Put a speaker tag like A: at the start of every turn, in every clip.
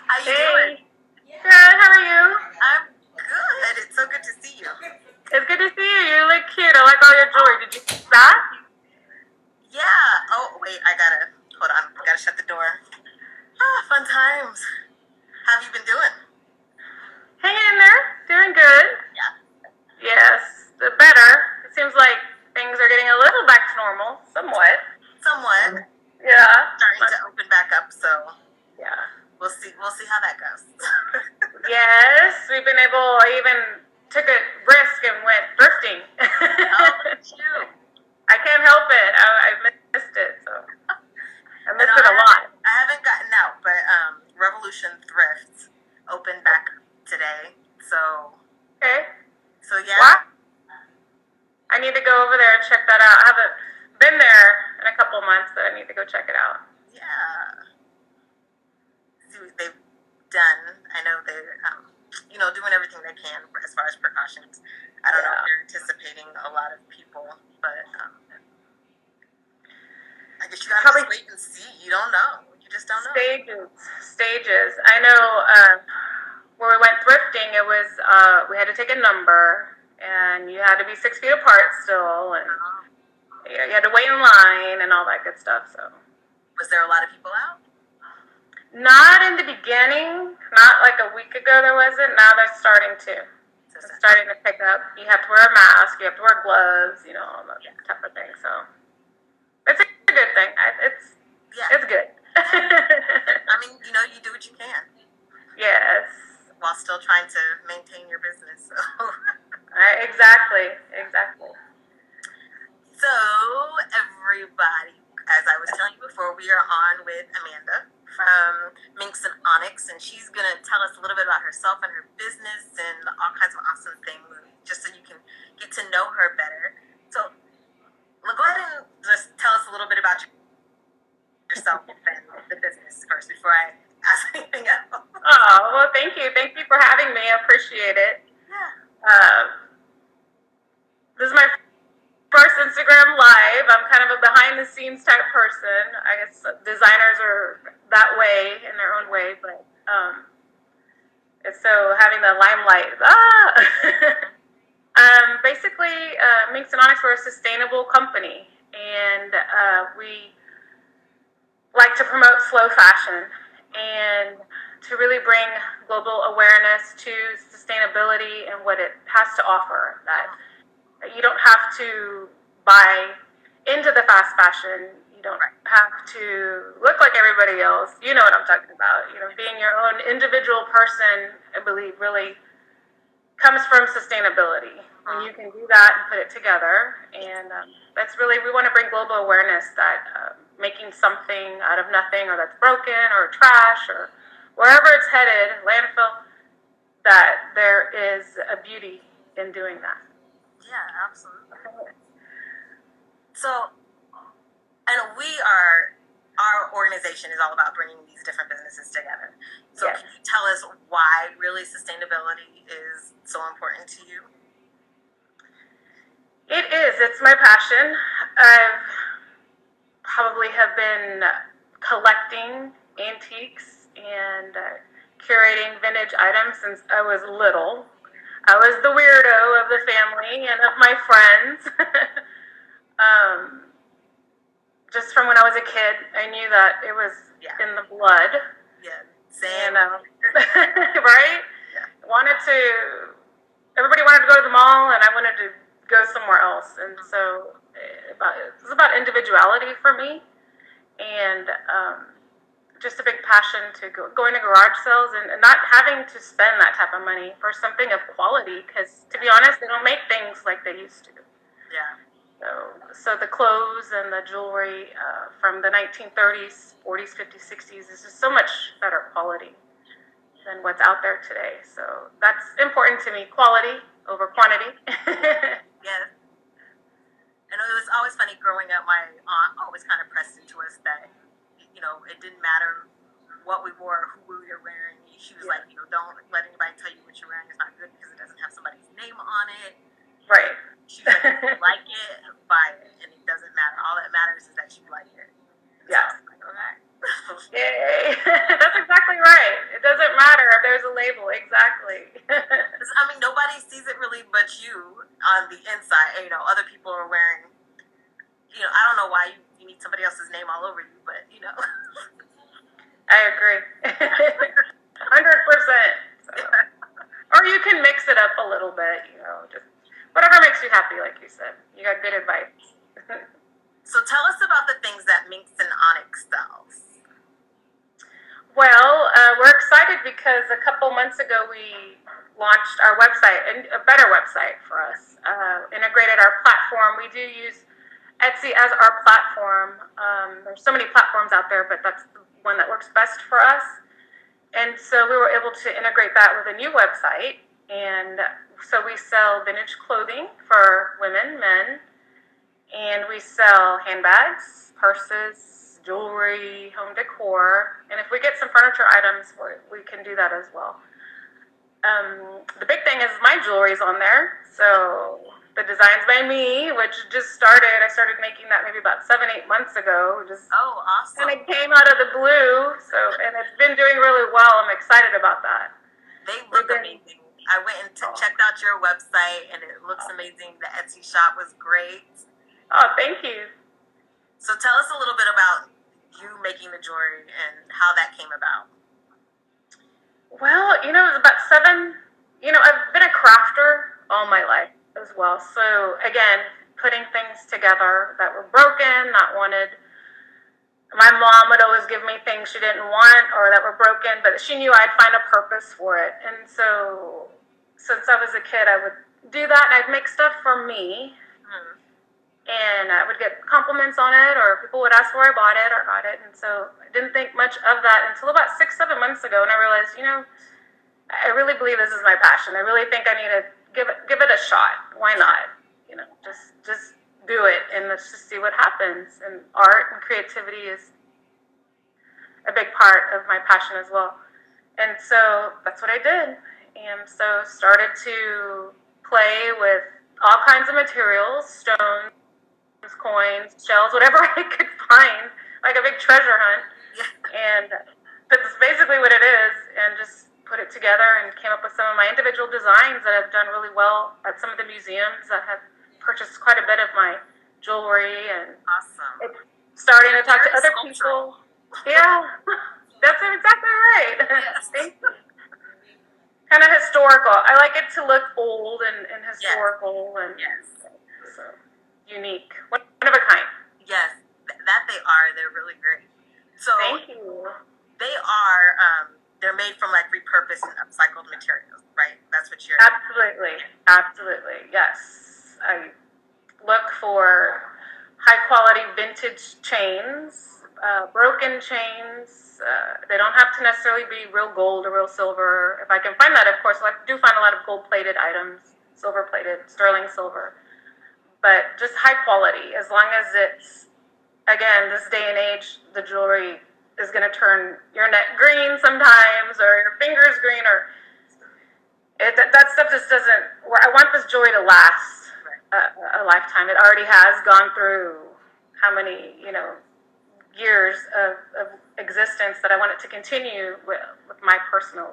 A: How you doing?
B: Hey, good. How are you?
A: I'm good. It's so good to see you.
B: It's good to see you. You look cute. I like all your jewelry. Did you see that?
A: Yeah. Oh, wait. Hold on. I gotta shut the door. Fun times. How have you been doing?
B: Hanging in there. Doing good.
A: Yeah.
B: Yes, the better. It seems like things are getting a little back to normal, somewhat.
A: Somewhat.
B: Yeah.
A: Starting to open back up, so
B: Yeah.
A: we'll see. We'll see how that goes.
B: Yes, we've been able. I even took a risk and went thrifting.
A: Oh, look at you.
B: I can't help it. I missed it, so I
A: And
B: missed it a lot.
A: I haven't gotten out, but Revolution Thrift opened back up today. So
B: Okay.
A: yeah.
B: Wow. I need to go over there and check that out. I haven't been there in a couple months, but I need to go check it out.
A: Yeah. See what they've done. I know they're, doing everything they can as far as precautions. I don't know if they're anticipating a lot of people, but I guess you gotta just wait and see. You don't know. You just don't know.
B: Stages. I know when we went thrifting, it was we had to take a number, and you had to be 6 feet apart still, and you had to wait in line and all that good stuff. So,
A: was there a lot of people out?
B: Not in the beginning. Not like a week ago there wasn't. Now they're starting to. It's starting to pick up. You have to wear a mask. You have to wear gloves. All that type of thing. So it's a good thing. It's good.
A: I mean, you do what you can.
B: Yes.
A: While still trying to maintain your business. So.
B: Exactly.
A: So, everybody, as I was telling you before, we are on with Amanda from Minx Onyx, and she's going to tell us a little bit about herself and her business and all kinds of awesome things, just so you can get to know her better. So, go ahead and just tell us a little bit about yourself and the business first before I ask anything else.
B: Oh, well, thank you. Thank you for having me. I appreciate it.
A: Yeah.
B: This is my first Instagram live. I'm kind of a behind-the-scenes type person. I guess designers are that way in their own way, but it's so having the limelight. Basically, Minx Onyx, we're a sustainable company, and we like to promote slow fashion and to really bring global awareness to sustainability and what it has to offer. That you don't have to buy into the fast fashion. You don't have to look like everybody else. You know what I'm talking about. Being your own individual person, I believe, really comes from sustainability. When you can do that and put it together. And that's really, we want to bring global awareness that making something out of nothing, or that's broken or trash or wherever it's headed, landfill, that there is a beauty in doing that.
A: Yeah, absolutely. So, and our organization is all about bringing these different businesses together. So can you tell us why really sustainability is so important to you?
B: It is. It's my passion. I probably have been collecting antiques and curating vintage items since I was little. I was the weirdo of the family and of my friends. Just from when I was a kid, I knew that it was in the blood.
A: Yeah, same.
B: Right? Yeah. Everybody wanted to go to the mall, and I wanted to go somewhere else. And so it was about individuality for me, and just a big passion to going to garage sales and not having to spend that type of money for something of quality, because to be honest, they don't make things like they used to.
A: Yeah.
B: So the clothes and the jewelry from the 1930s, 40s, 50s, 60s is just so much better quality than what's out there today. So that's important to me, quality over quantity.
A: Yes. And it was always funny growing up. My aunt always kind of pressed into us that, it didn't matter what we wore or who we were wearing. She was like, don't let anybody tell you what you're wearing is not good because it doesn't have somebody's name on it.
B: Right.
A: She's like, if you like it, buy it. And it doesn't matter. All that matters is that you like it.
B: Yeah.
A: So I was like, okay.
B: Yay. That's exactly right. It doesn't label, exactly.
A: 'Cause, I mean, nobody sees it really but you on the inside. You know, other people are wearing, you know, I don't know why you need somebody else's name all over you, but, you know.
B: I agree. 100%. So. Or you can mix it up a little bit, you know, just whatever makes you happy, like you said. You got good advice.
A: So tell us about the things that Minx Onyx sells.
B: Well, we're excited because a couple months ago we launched our website, and a better website for us, integrated our platform. We do use Etsy as our platform. There's so many platforms out there, but that's the one that works best for us. And so we were able to integrate that with a new website. And so we sell vintage clothing for women, men, and we sell handbags, purses, jewelry, home decor. And if we get some furniture items, we can do that as well. The big thing is my jewelry's on there. So the design's by me, which just started. I started making that maybe about 7-8 months ago. Just
A: awesome!
B: And it came out of the blue. So, and it's been doing really well. I'm excited about that.
A: They look amazing. I went and checked out your website, and it looks amazing. The Etsy shop was great.
B: Oh, thank you.
A: So tell us a little bit about you making the jewelry and how that came about.
B: Well, you know, it was about I've been a crafter all my life as well. So again, putting things together that were broken, not wanted. My mom would always give me things she didn't want or that were broken, but she knew I'd find a purpose for it. And so since I was a kid, I would do that, and I'd make stuff for me. And I would get compliments on it, or people would ask where I bought it or got it. And so I didn't think much of that until about 6-7 months ago, and I realized, I really believe this is my passion. I really think I need to give it a shot. Why not? Just do it, and let's just see what happens. And art and creativity is a big part of my passion as well. And so that's what I did. And so started to play with all kinds of materials, stones, coins, shells, whatever I could find, like a big treasure hunt. And that's basically what it is, and just put it together and came up with some of my individual designs that have done really well at some of the museums that have purchased quite a bit of my jewelry. And
A: awesome.
B: It's starting to talk to other people. Yeah, that's exactly right.
A: Yes.
B: Kind of historical. I like it to look old and historical and so unique. One of a kind.
A: Yes, that they are. They're really great. So
B: thank you.
A: They are. They're made from like repurposed and upcycled materials, right? That's what you're.
B: Absolutely. Yes, I look for high quality vintage chains, broken chains. They don't have to necessarily be real gold or real silver. If I can find that, of course, I do find a lot of gold plated items, silver plated, sterling silver. But just high quality, as long as it's, again, this day and age, the jewelry is going to turn your neck green sometimes, or your fingers green, or that stuff just doesn't. I want this jewelry to last a lifetime. It already has gone through how many, years of existence that I want it to continue with my personal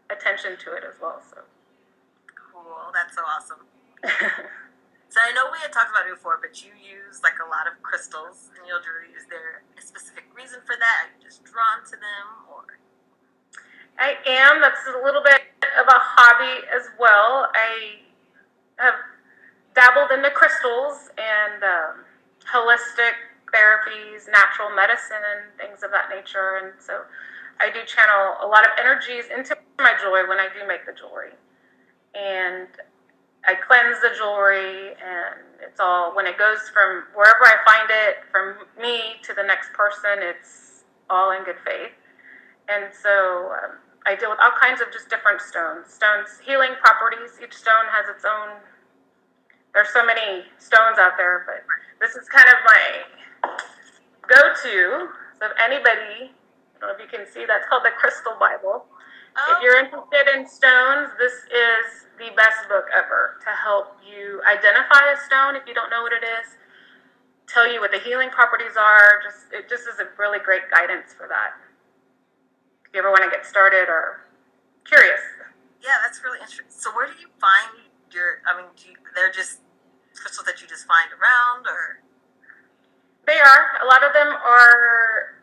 B: attention to it as well. So
A: cool. That's so awesome. So I know we had talked about it before, but you use like a lot of crystals in your jewelry. Is there a specific reason for that? Are you just drawn to them, or?
B: I am. That's a little bit of a hobby as well. I have dabbled in the crystals and holistic therapies, natural medicine, things of that nature. And so I do channel a lot of energies into my jewelry when I do make the jewelry. And I cleanse the jewelry, and it's all, when it goes from wherever I find it, from me to the next person, it's all in good faith. And so I deal with all kinds of just different stones. Stones, healing properties. Each stone has its own. There's so many stones out there, but this is kind of my go-to. So if anybody, I don't know if you can see, that's called the Crystal Bible. If you're interested in stones, this is the best book ever to help you identify a stone if you don't know what it is, tell you what the healing properties are. It just is a really great guidance for that. If you ever want to get started or curious.
A: Yeah, that's really interesting. So where do you find they're just crystals that you just find around, or?
B: They are. A lot of them are,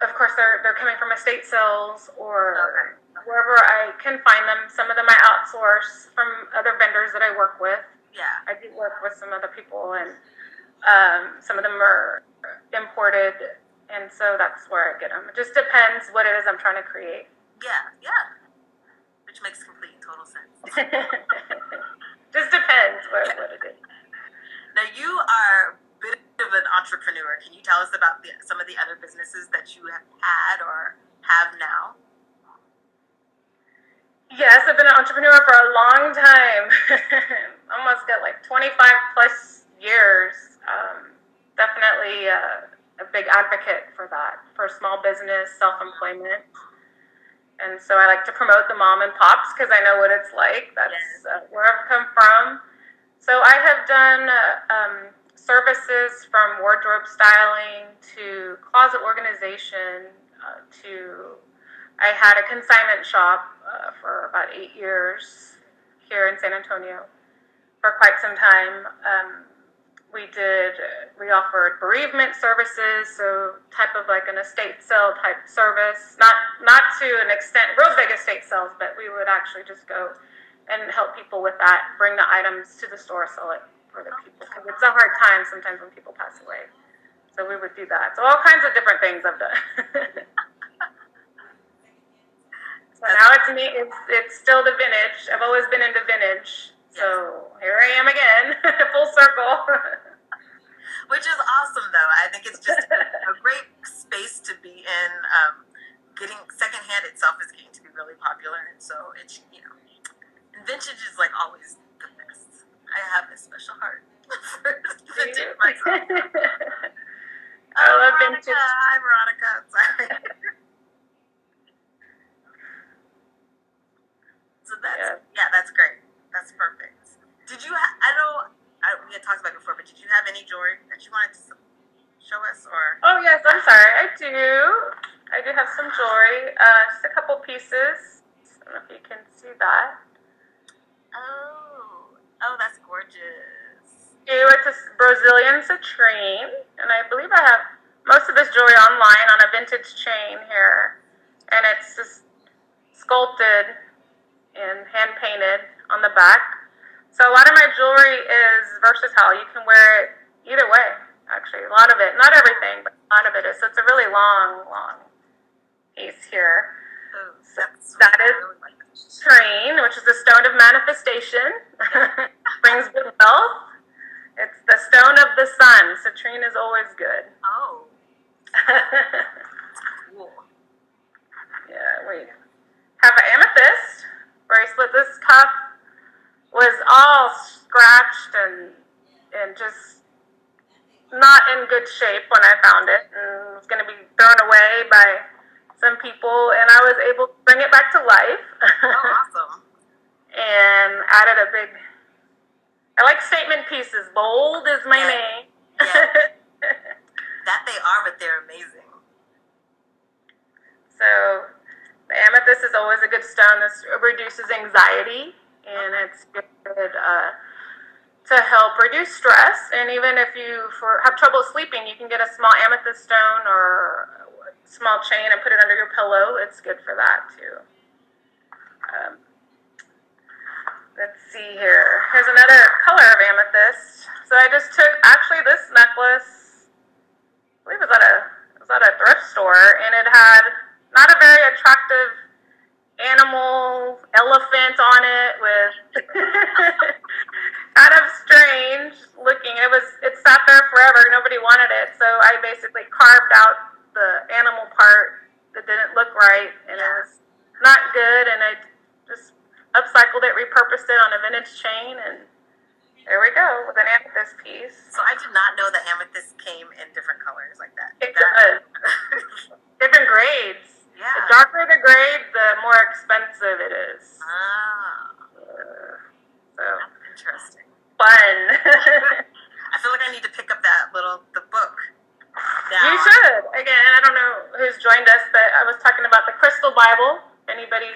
B: of course, they're coming from estate sales or wherever I can find them. Some of them I outsource from other vendors that I work with.
A: Yeah.
B: I do work with some other people, and some of them are imported, and so that's where I get them. It just depends what it is I'm trying to create.
A: Yeah. Which makes complete and total sense.
B: Just depends what it is.
A: Now, you are a bit of an entrepreneur. Can you tell us about some of the other businesses that you have had or have now?
B: Yes, I've been an entrepreneur for a long time. Almost got like 25 plus years. Definitely a big advocate for that, for small business, self-employment. And so I like to promote the mom and pops because I know what it's like. That's where I've come from. So I have done services from wardrobe styling to closet organization I had a consignment shop for about 8 years here in San Antonio for quite some time. We offered bereavement services, so type of like an estate sale type service, not to an extent, real big estate sales, but we would actually just go and help people with that, bring the items to the store, sell it for the people, because it's a hard time sometimes when people pass away. So we would do that. So all kinds of different things I've done. So now it's still the vintage. I've always been into vintage. So here I am again, full circle.
A: Which is awesome, though. I think it's just a great space to be in. Getting secondhand itself is getting to be really popular, and so it's, and vintage is like always the best. I have a special heart for vintage myself.
B: I love vintage.
A: Hi, Veronica. Sorry. So that's great. That's perfect. Did you? We had talked about it before, but did you have any jewelry that you wanted to show us, or?
B: Oh yes, I'm sorry. I do have some jewelry. Just a couple pieces. I don't know if you can see that.
A: Oh, that's gorgeous.
B: It's a Brazilian citrine, and I believe I have most of this jewelry online on a vintage chain here, and it's just sculpted and hand painted on the back. So a lot of my jewelry is versatile. You can wear it either way, actually. A lot of it, not everything, but a lot of it is. So it's a really long piece here.
A: Oh,
B: that is citrine, which is the stone of manifestation. Brings good wealth. It's the stone of the sun. Citrine is always good.
A: Oh. Cool.
B: Yeah, we have an amethyst bracelet. This cuff was all scratched and just not in good shape when I found it, and was going to be thrown away by some people, and I was able to bring it back to life.
A: Oh, awesome.
B: And added I like statement pieces. Bold is my name.
A: Yeah. That they are, but they're amazing.
B: So the amethyst is always a good stone. This reduces anxiety, and it's good to help reduce stress. And even if you have trouble sleeping, you can get a small amethyst stone or a small chain and put it under your pillow. It's good for that too. Let's see here. Here's another color of amethyst. So I just took this necklace. I believe it was at a thrift store, and it had not a very attractive animal elephant on it with kind of strange looking. It sat there forever. Nobody wanted it, so I basically carved out the animal part that didn't look right, and it was not good. And I just upcycled it, repurposed it on a vintage chain, and there we go with an amethyst piece.
A: So I did not know that amethyst came in different colors like that.
B: It does. Different grades.
A: Yeah.
B: The darker the grade, the more expensive it is. So
A: interesting.
B: Fun.
A: I feel like I need to pick up the book. Now.
B: You should. Again, I don't know who's joined us, but I was talking about the Crystal Bible. Anybody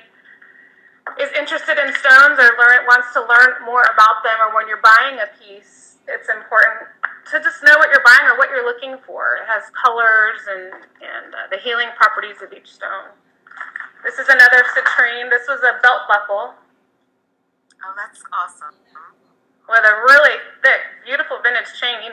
B: interested in stones or wants to learn more about them, or when you're buying a piece, it's important to just know what you're buying or what you're looking for. It has colors and the healing properties of each stone. This is another citrine. This was a belt buckle.
A: Oh, that's awesome.
B: With a really thick, beautiful vintage chain.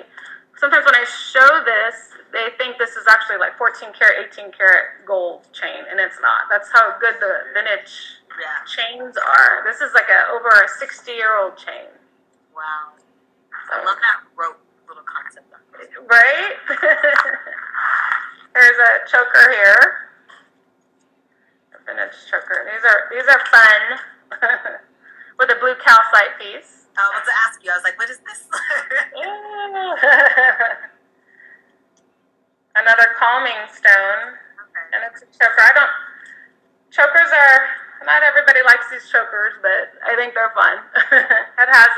B: Sometimes when I show this, they think this is actually like 14 karat, 18 karat gold chain, and it's not. That's how good the vintage chains are. This is like over a 60-year-old chain.
A: Wow. I love that rope little concept.
B: Right? There's a choker here. A vintage choker. These are fun. With a blue calcite piece.
A: I was to ask you, I was like, what is this?
B: Another calming stone. Okay. And it's a choker. Chokers are, not everybody likes these chokers, but I think they're fun. It has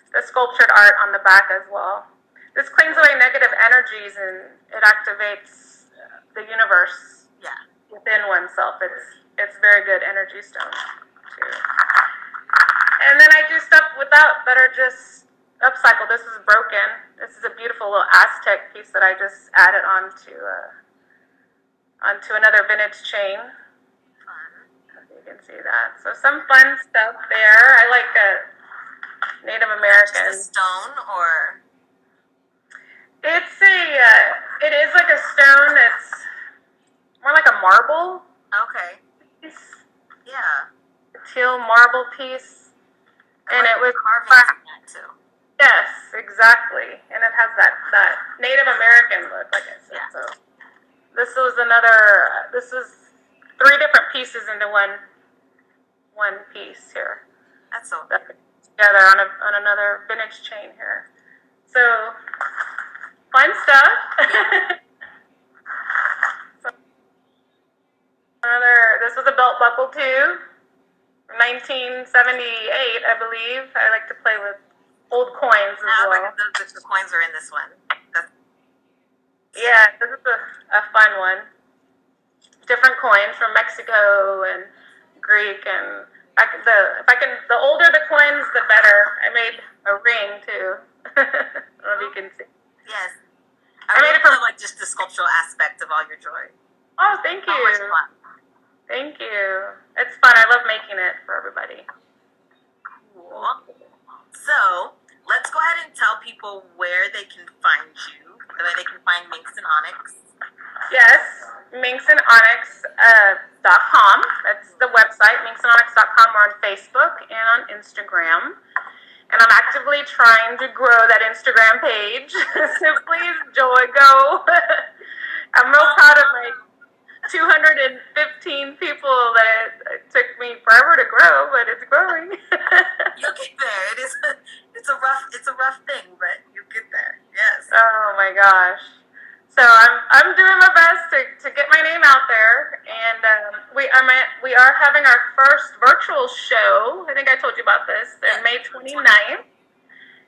B: the sculptured art on the back as well. This cleans away negative energies and it activates the universe within oneself. It's very good energy stone too. And then I do stuff that are just upcycled. This is broken. This is a beautiful little Aztec piece that I just added onto another vintage chain. You can see that. So some fun stuff there. I like Native American.
A: Is it a stone or?
B: It is like a stone. It's more like a marble.
A: Okay.
B: Yeah. A teal marble piece. And it was
A: carving that too.
B: Yes, exactly. And it has that Native American look, like I said. Yeah. So this was three different pieces into one piece here.
A: That's so
B: good. Together on another vintage chain here. So fun stuff. Yeah. This was a belt buckle too. 1978, I believe. I like to play with old coins as well.
A: The coins are in this one.
B: Yeah, this is a fun one. Different coins from Mexico and Greek, and the older the coins, the better. I made a ring too. I don't know if you can see.
A: Yes, I made it from like just the sculptural aspect of all your jewelry.
B: Oh, thank you.
A: So much fun.
B: Thank you. It's fun. I love making it for everybody.
A: Cool. So, let's go ahead and tell people where they can find you, where they can find Minx Onyx.
B: Yes, minxandonyx.com. That's the website, minxandonyx.com. We're on Facebook and on Instagram. And I'm actively trying to grow that Instagram page. So please, go. I'm real proud of my 215 people that it took me forever to grow, but it's growing.
A: You'll get there. It's a rough thing, but you'll get there. Yes.
B: Oh my gosh. So I'm doing my best to get my name out there, and we are having our first virtual show. I think I told you about this. On May 29th.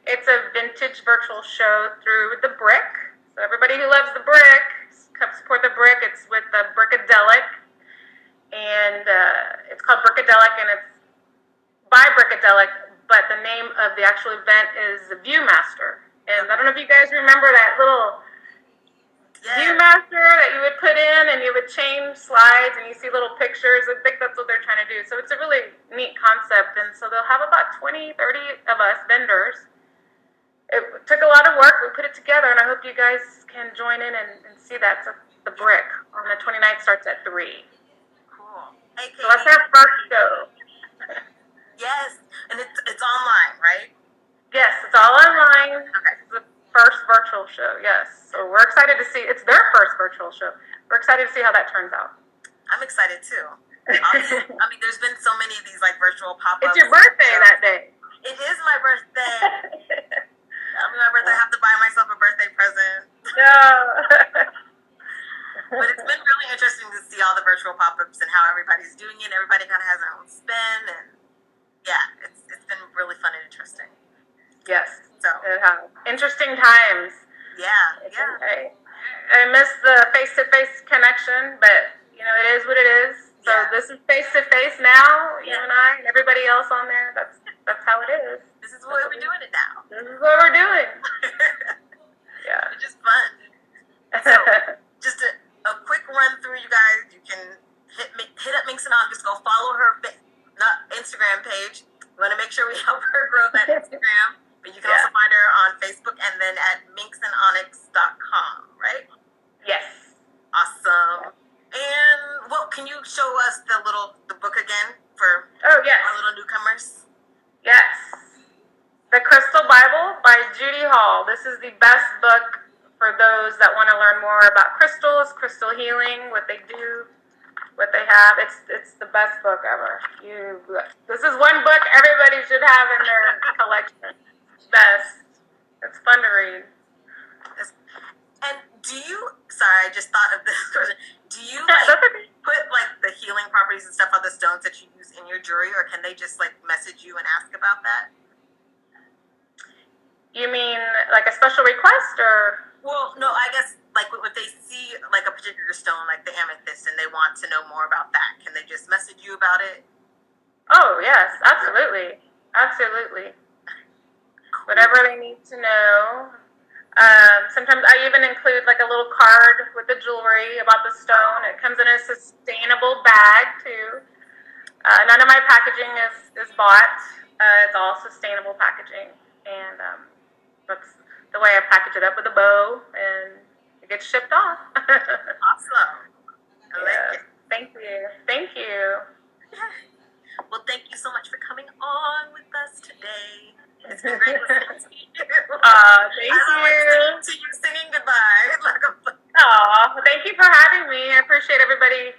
B: It's a vintage virtual show through the Brick. So everybody who loves the Brick, come support the Brick. It's with the Brickadelic, and it's called Brickadelic, and it's by Brickadelic, but the name of the actual event is the Viewmaster. And I don't know if you guys remember that little Viewmaster that you would put in, and you would change slides, and you see little pictures. I think that's what they're trying to do. So it's a really neat concept, and so they'll have about 20, 30 of us vendors. It took a lot of work. We put it together, and I hope you guys can join in and see that. So the Brick on the 29th starts at 3.
A: Cool. Hey,
B: so let's have first show.
A: Yes, and it's online, right?
B: Yes, it's all online.
A: Okay.
B: It's the first virtual show, yes. So we're excited to see. It's their first virtual show. We're excited to see how that turns out.
A: I'm excited, too. I mean, there's been so many of these, like, virtual pop-ups.
B: It's your birthday that day.
A: It is my birthday. I have to buy myself a birthday present.
B: No.
A: But it's been really interesting to see all the virtual pop-ups and how everybody's doing it. Everybody kind of has their own spin, and yeah, it's been really fun and interesting.
B: Yes. So interesting times.
A: Yeah.
B: I miss the face-to-face connection, but it is what it is. So this is face to face now, you and I and everybody else on there. That's how it is.
A: This is what we're doing it now.
B: This is what we're doing. Yeah.
A: Which is fun. So, just a quick run through, you guys. You can hit up Minx Onyx. Go follow her Instagram page. We want to make sure we help her grow that Instagram. But you can also find her on Facebook and then at minxonyx.com, right?
B: Yes.
A: Awesome. And can you show us the book again for
B: our
A: little newcomers?
B: Yes. The Crystal Bible by Judy Hall. This is the best book for those that want to learn more about crystals, crystal healing, what they do, what they have. It's the best book ever. This is one book everybody should have in their collection. Best. It's fun to read.
A: And sorry, I just thought of this question. Do you put the healing properties and stuff on the stones that you use in your jewelry, or can they just message you and ask about that?
B: You mean like a special request, or?
A: Well, no, I guess if they see a particular stone, like the amethyst, and they want to know more about that, can they just message you about it?
B: Oh yes, absolutely, absolutely. Whatever they need to know. Sometimes I even include a little card with the jewelry about the stone. It comes in a sustainable bag too. None of my packaging is bought. It's all sustainable packaging, and that's the way I package it up with a bow, and it gets shipped off.
A: Awesome. I like it.
B: Thank you. Thank you.
A: Well, thank you so much for coming on with us today. It's been great listening to you.
B: Thank you.
A: To you singing goodbye.
B: Thank you for having me. I appreciate everybody